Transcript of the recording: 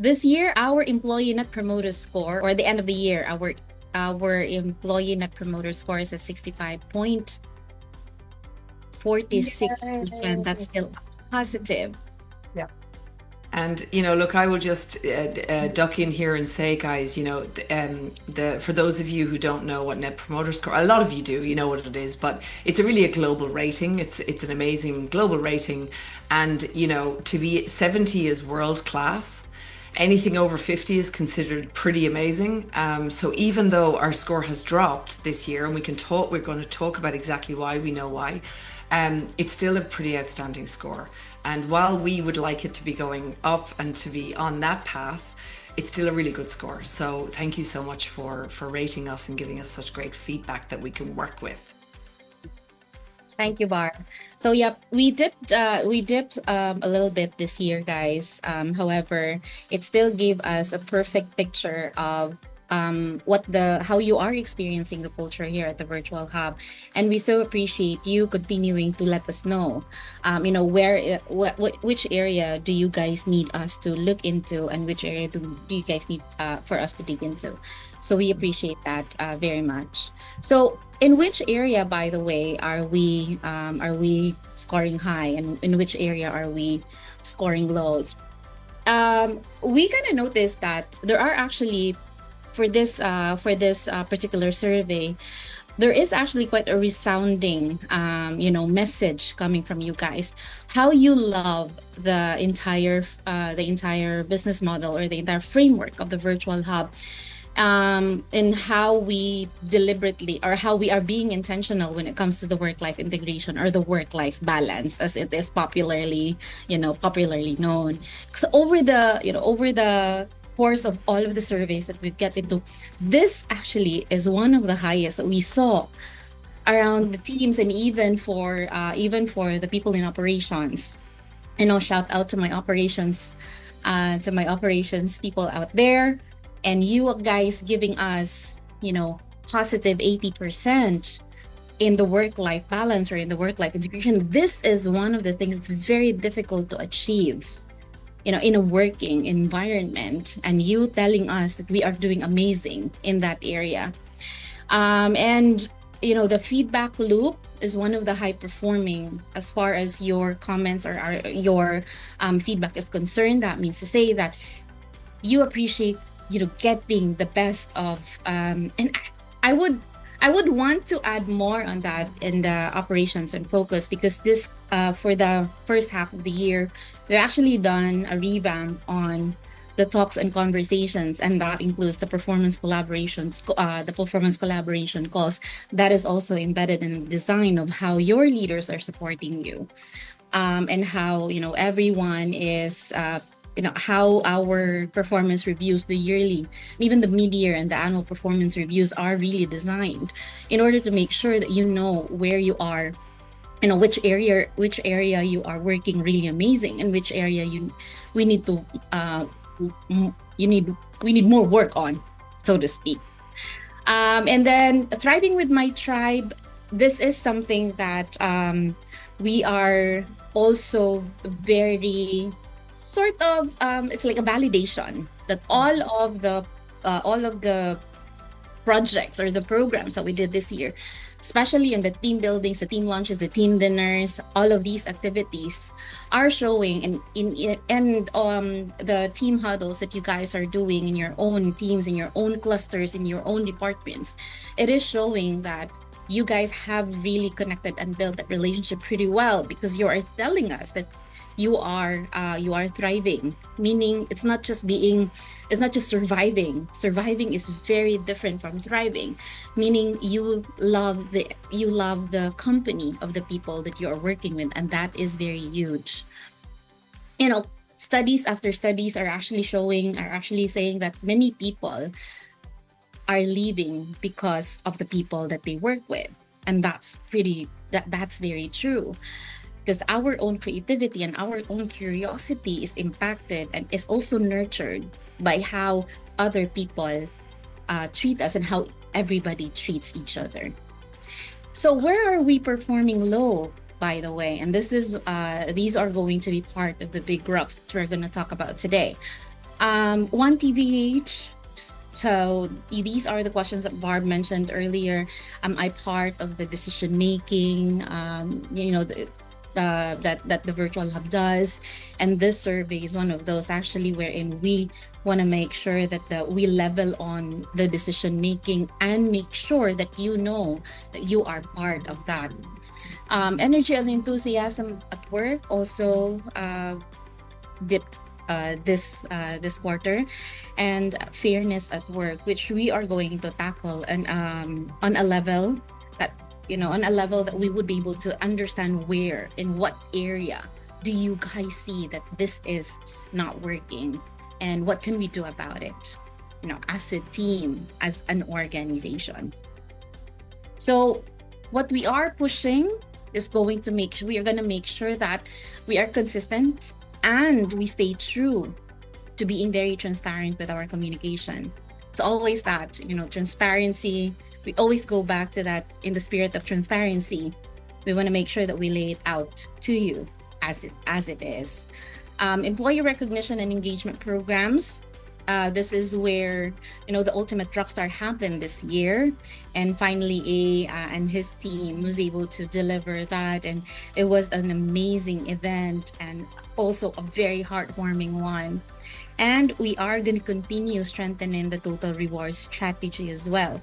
this year, our employee net promoter score, or the end of the year, our employee net promoter score is at 65.46%. That's Yay. still positive. Yeah. And look, I will just duck in here and say, guys, for those of you who don't know what Net Promoter Score, a lot of you do, you know what it is, but it's really a global rating. It's an amazing global rating, and to be 70 is world class. Anything over 50 is considered pretty amazing. So even though our score has dropped this year, and we're going to talk about exactly why, we know why, it's still a pretty outstanding score. And while we would like it to be going up and to be on that path, it's still a really good score. So thank you so much for rating us and giving us such great feedback that we can work with. Thank you, Bar. So yep, we dipped a little bit this year, guys. However, it still gave us a perfect picture of how you are experiencing the culture here at the virtual hub, and we so appreciate you continuing to let us know which area do you guys need us to look into, and which area do you guys need for us to dig into. So we appreciate that very much. So in which area, by the way, are we scoring high, and in which area are we scoring lows? We kind of noticed that there are actually, for this particular survey, there is actually quite a resounding message coming from you guys, how you love the entire business model, or the entire framework of the virtual hub, and how we deliberately, or how we are being intentional when it comes to the work-life integration, or the work-life balance, as it is popularly known. So over the course of all of the surveys that we've get into, this actually is one of the highest that we saw around the teams, and even for the people in operations. Shout out to my operations people out there, and you guys giving us positive 80% in the work-life balance, or in the work-life integration. This is one of the things that's very difficult to achieve in a working environment, and you telling us that we are doing amazing in that area. And the feedback loop is one of the high performing as far as your comments, or your feedback is concerned. That means to say that you appreciate getting the best of, and I would want to add more on that in the operations and focus, because this for the first half of the year, we've actually done a revamp on the talks and conversations, and that includes the performance collaboration calls. That is also embedded in the design of how your leaders are supporting you, and how everyone is. How our performance reviews, the yearly, even the mid-year and the annual performance reviews, are really designed in order to make sure that where you are, which area you are working really amazing, and which area we need more work on, so to speak. And then thriving with my tribe, this is something that we are also very sort of, it's like a validation that all of the projects or the programs that we did this year, especially in the team buildings, the team launches, the team dinners, all of these activities are showing, and the team huddles that you guys are doing in your own teams, in your own clusters, in your own departments. It is showing that you guys have really connected and built that relationship pretty well, because you are telling us that you are thriving, meaning it's not just surviving. Surviving is very different from thriving, meaning you love the company of the people that you are working with, and that is very huge. Studies after studies are actually saying that many people are leaving because of the people that they work with, and that's very true. Because our own creativity and our own curiosity is impacted and is also nurtured by how other people treat us, and how everybody treats each other. So where are we performing low, by the way? And these are going to be part of the big rocks that we're going to talk about today. One TVH. So these are the questions that Barb mentioned earlier. Am I part of the decision making? That the virtual hub does, and this survey is one of those actually wherein we want to make sure that we level on the decision making and make sure that you know that you are part of that. Energy and enthusiasm at work also dipped this quarter, and fairness at work, which we are going to tackle, and on a level that on a level that we would be able to understand where in what area do you guys see that this is not working, and what can we do about it, as a team, as an organization. So what we are pushing is going to make sure we are going to make sure that we are consistent and we stay true to being very transparent with our communication. It's always that, transparency. We always go back to that. In the spirit of transparency, we want to make sure that we lay it out to you as it is. Employee recognition and engagement programs. This is where the ultimate rockstar happened this year, and finally A and his team was able to deliver that, and it was an amazing event and also a very heartwarming one. And we are going to continue strengthening the total reward strategy as well.